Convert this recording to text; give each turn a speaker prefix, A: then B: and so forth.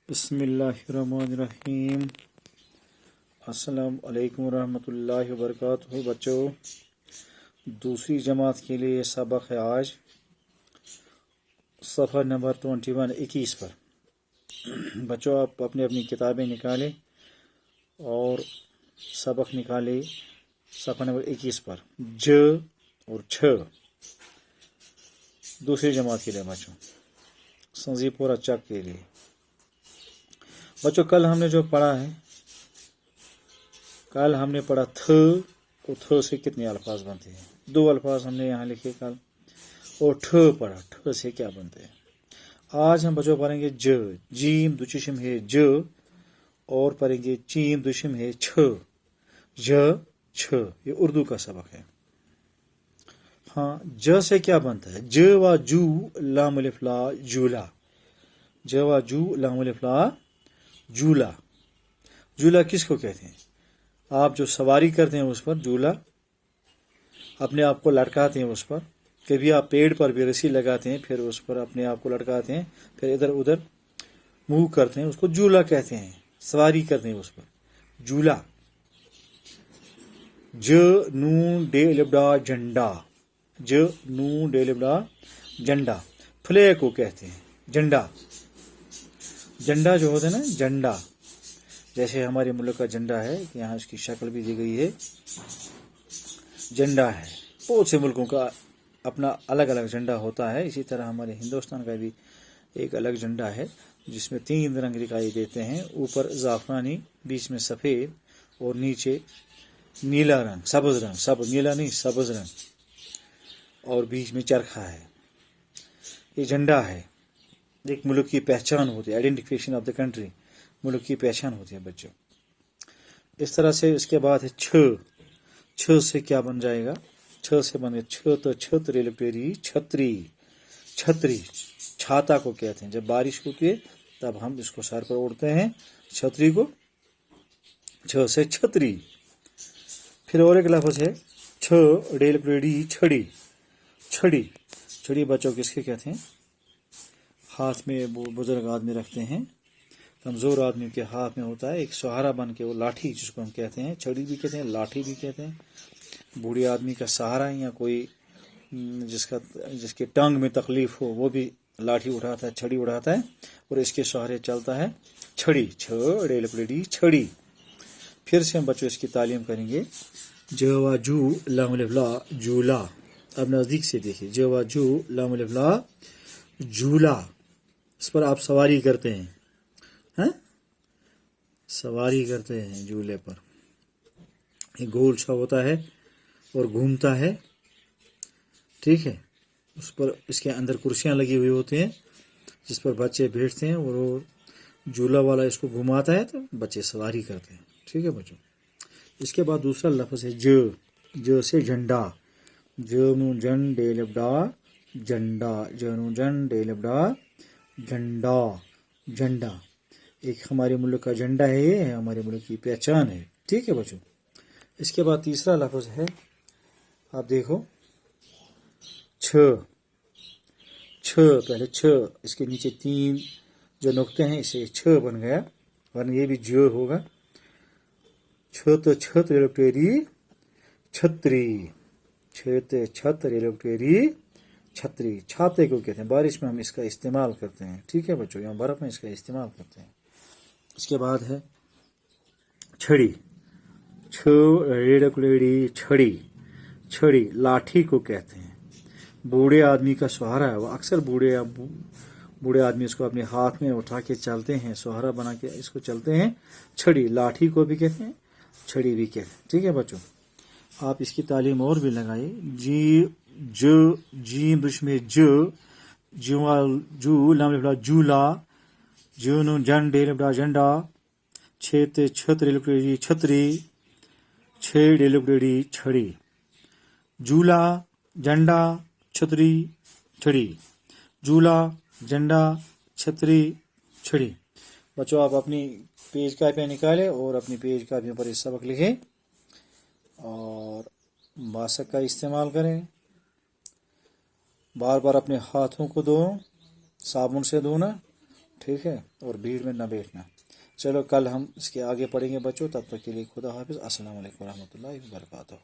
A: बिस्मिल्लाहिर्रहमानिर्रहीम। अस्सलाम वालेकुम रहमतुल्लाहि व बरकातुहू। बच्चों, दूसरी जमात के लिए सबक है आज सफ़र नंबर 21 पर। बच्चों, आप अपनी अपनी किताबें निकालें और सबक निकालें सफ़र नंबर 21 पर। ज और छ दूसरी जमात के लिए बच्चों, संजीपुरा चक के लिए। बच्चों, कल हमने जो पढ़ा है, कल हमने पढ़ा थ और थ से कितने अल्फाज बनते हैं। 2 अल्फाज हमने यहाँ लिखे कल, और ठ पढ़ा, ठ से क्या बनते हैं। आज हम बच्चों पढ़ेंगे ज, जीम दुचिशम है ज, और पढ़ेंगे चीम दुशिम है छ, ज छ। ये उर्दू का सबक है। हाँ, ज से क्या बनता है। ज व जू लाम अलिफ ला जूला, ज व जू लाम अलिफ ला जूला। जूला किसको कहते हैं। आप जो सवारी करते हैं उस पर, जूला, अपने आप को लटकाते हैं उस पर। कभी आप पेड़ पर भी रस्सी लगाते हैं, फिर उस पर अपने आप को लटकाते हैं, फिर इधर उधर मूव करते हैं, उसको जूला कहते हैं। सवारी करते हैं उस पर, जूला। ज नून डे लिबडा झंडा, ज नून डे लिबडा झंडा। फ्लैग को कहते हैं झंडा। झंडा जो होता है ना, झंडा, जैसे हमारे मुल्क का झंडा है, यहाँ इसकी शक्ल भी दी गई है, झंडा है। बहुत से मुल्कों का अपना अलग अलग झंडा होता है। इसी तरह हमारे हिंदुस्तान का भी एक अलग झंडा है, जिसमें 3 रंग दिखाई देते हैं। ऊपर ज़ाफ़रानी, बीच में सफ़ेद, और नीचे नीला रंग, सब्ज़ रंग, सब नीला नहीं, सब्ज़ रंग, और बीच में चरखा है। ये झंडा है, एक मुल्क की पहचान होती है, आइडेंटिफिकेशन ऑफ द कंट्री, मुल्क की पहचान होती है बच्चों। इस तरह से इसके बाद है छ। छ से क्या बन जाएगा। छ से बन छ तो छत्र लिपेरी छतरी। छतरी छाता को कहते हैं। जब बारिश होती है तब हम इसको सर पर ओढ़ते हैं, छतरी को। छ से छतरी। फिर और एक लफ्ज़ है छ डेल पेड़ी छड़ी। छड़ी, छड़ी बच्चों किसके कहते हैं। हाथ में बुजुर्ग आदमी रखते हैं, कमज़ोर आदमी के हाथ में होता है एक सहारा बन के, वो लाठी जिसको हम कहते हैं, छड़ी भी कहते हैं, लाठी भी कहते हैं। बूढ़े आदमी का सहारा है, या कोई जिसके टांग में तकलीफ हो, वो भी लाठी उठाता है, छड़ी उठाता है, और इसके सहारे चलता है। छड़ी, छ डेल पेड़ी छड़ी। फिर से हम बच्चों इसकी तालीम करेंगे। जवाजू लाम अलिफ ला जूला। अब नज़दीक से देखिए, जवाजू लाम अलिफ ला जूला। इस पर आप सवारी करते हैं, हैं? सवारी करते हैं झूले पर। एक गोल सा होता है और घूमता है, ठीक है। उस पर इसके अंदर कुर्सियां लगी हुई होती हैं, जिस पर बच्चे बैठते हैं, और वो झूला वाला इसको घुमाता है, तो बच्चे सवारी करते हैं, ठीक है बच्चों। इसके बाद दूसरा लफ्ज़ है ज। ज से झंडा। जनु जन डे लिबडा झंडा, जनु जन डे लिबडा झंडा। झंडा एक हमारे मुल्क का झंडा है, ये है हमारे मुल्क की पहचान है, ठीक है बच्चों। इसके बाद तीसरा लफ्ज़ है, आप देखो, छ। छ, पहले छ, इसके नीचे 3 जो नुक्ते हैं, इसे छ बन गया, वरना ये भी ज होगा। छ तो छत रेलुटेरी छतरी। छत छत रेलुटेरी छतरी। छाते को कहते हैं, बारिश में हम इसका इस्तेमाल करते हैं, ठीक है बच्चों, या बर्फ़ में इसका इस्तेमाल करते हैं। इसके बाद है छड़ी। छ रेडकुलेडी छड़ी। छड़ी लाठी को कहते हैं। बूढ़े आदमी का सहारा है, वो अक्सर बूढ़े आदमी इसको अपने हाथ में उठा के चलते हैं, सहारा बना के इसको चलते हैं। छड़ी, लाठी को भी कहते हैं, छड़ी भी कहते हैं, ठीक है बच्चों। आप इसकी तालीम और भी लगाइए। जी ज जीम में ज, जू लाम लिबड़ा जूला, जून जन डे लिबड़ा झंडा, छेत छत रेलुकड़ी छतरी, छे रेलुकड़ी छड़ी। जूला, झंडा, छतरी, छड़ी। जूला, झंडा, छतरी, छड़ी। बच्चों, आप अपनी पेज कापियाँ निकालें और अपनी पेज कापियों पर इस सबक लिखें, और बासक का इस्तेमाल करें। बार बार अपने हाथों को धो, साबुन से धोना, ٹھیک ہے، اور بھیڑ میں نہ بیٹھنا۔ چلو کل ہم اس کے آگے پڑھیں گے بچوں، تب تک کے لیے خدا حافظ، السلام علیکم ورحمۃ اللہ وبرکاتہ۔